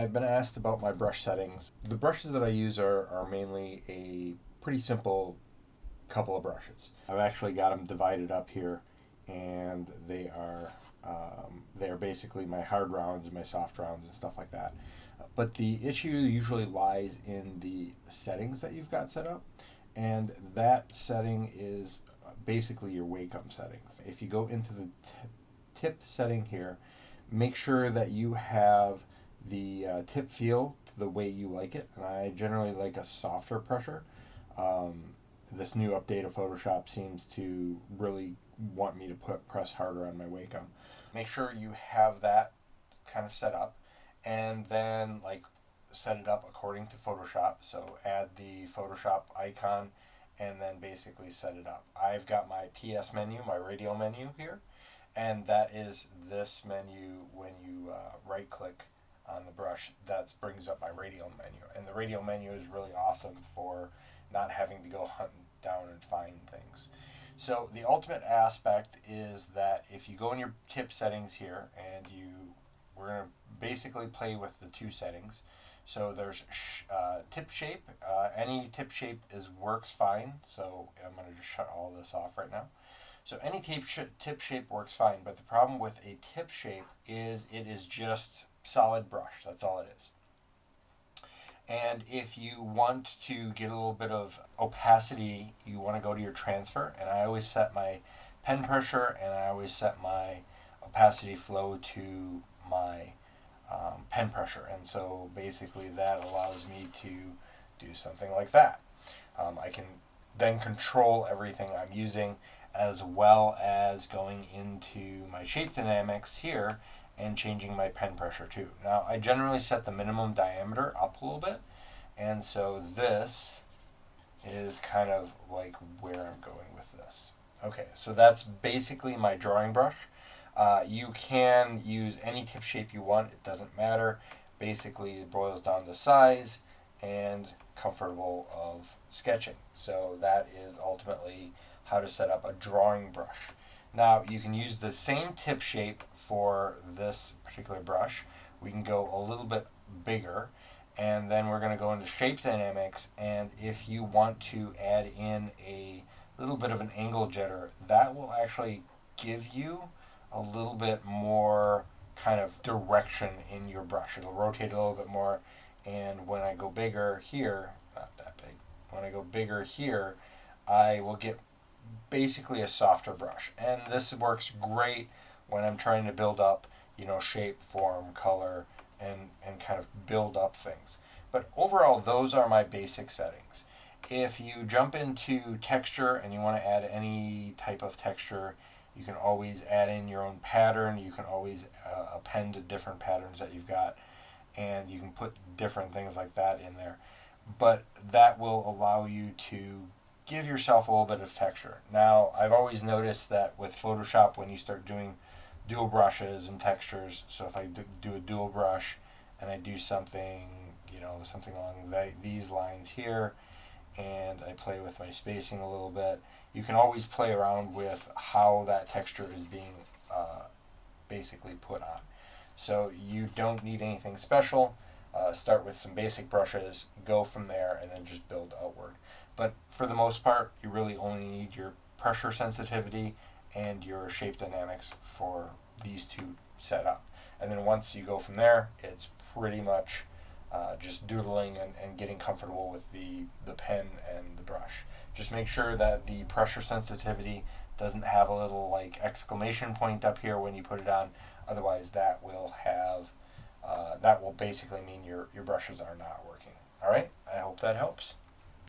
I've been asked about my brush settings. The brushes that I use are mainly a pretty simple couple of brushes. I've actually got them divided up here, and they are basically my hard rounds and my soft rounds and stuff like that. But the issue usually lies in the settings that you've got set up, and that setting is basically your Wacom settings. If you go into the tip setting here, make sure that you have the tip feel the way you like it, and I generally like a softer pressure. Um, this new update of Photoshop seems to really want me to press harder on my Wacom. Make sure you have that kind of set up, and then like set it up according to Photoshop. So add the Photoshop icon, and then basically set it up. I've got my PS menu, my radial menu here, and that is this menu. When you right click on the brush, that brings up my radial menu, and the radial menu is really awesome for not having to go hunting down and find things. So the ultimate aspect is that if you go in your tip settings here, and we're going to basically play with the two settings. So there's tip shape. Any tip shape works fine. So I'm going to just shut all this off right now. So any tip shape works fine, but the problem with a tip shape is it is just solid brush. That's all it is. And if you want to get a little bit of opacity, you want to go to your transfer. And I always set my pen pressure, and I always set my opacity flow to my pen pressure. And so basically that allows me to do something like that. I can then control everything I'm using, as well as going into my shape dynamics here and changing my pen pressure too. Now I generally set the minimum diameter up a little bit, and so this is kind of like where I'm going with this. Okay, so that's basically my drawing brush. You can use any tip shape you want, it doesn't matter. Basically it boils down to size and comfortable of sketching. So that is ultimately how to set up a drawing brush. Now you can use the same tip shape for this particular brush. We can go a little bit bigger, and then we're going to go into shape dynamics, and if you want to add in a little bit of an angle jitter, that will actually give you a little bit more kind of direction in your brush. It'll rotate a little bit more, and when I go bigger here, not that big, when I go bigger here, I will get basically a softer brush. And this works great when I'm trying to build up, shape, form, color, and kind of build up things. But overall, those are my basic settings. If you jump into texture and you want to add any type of texture, you can always add in your own pattern. You can always append different patterns that you've got, and you can put different things like that in there. But that will allow you to give yourself a little bit of texture. Now, I've always noticed that with Photoshop, when you start doing dual brushes and textures, so if I do a dual brush and I do something, something along these lines here, and I play with my spacing a little bit, you can always play around with how that texture is being basically put on. So you don't need anything special. Start with some basic brushes, go from there, and then just build outward. But for the most part, you really only need your pressure sensitivity and your shape dynamics for these two set up. And then once you go from there, it's pretty much just doodling and getting comfortable with the pen and the brush. Just make sure that the pressure sensitivity doesn't have a little like exclamation point up here when you put it on. Otherwise, that will basically mean your brushes are not working. All right, I hope that helps.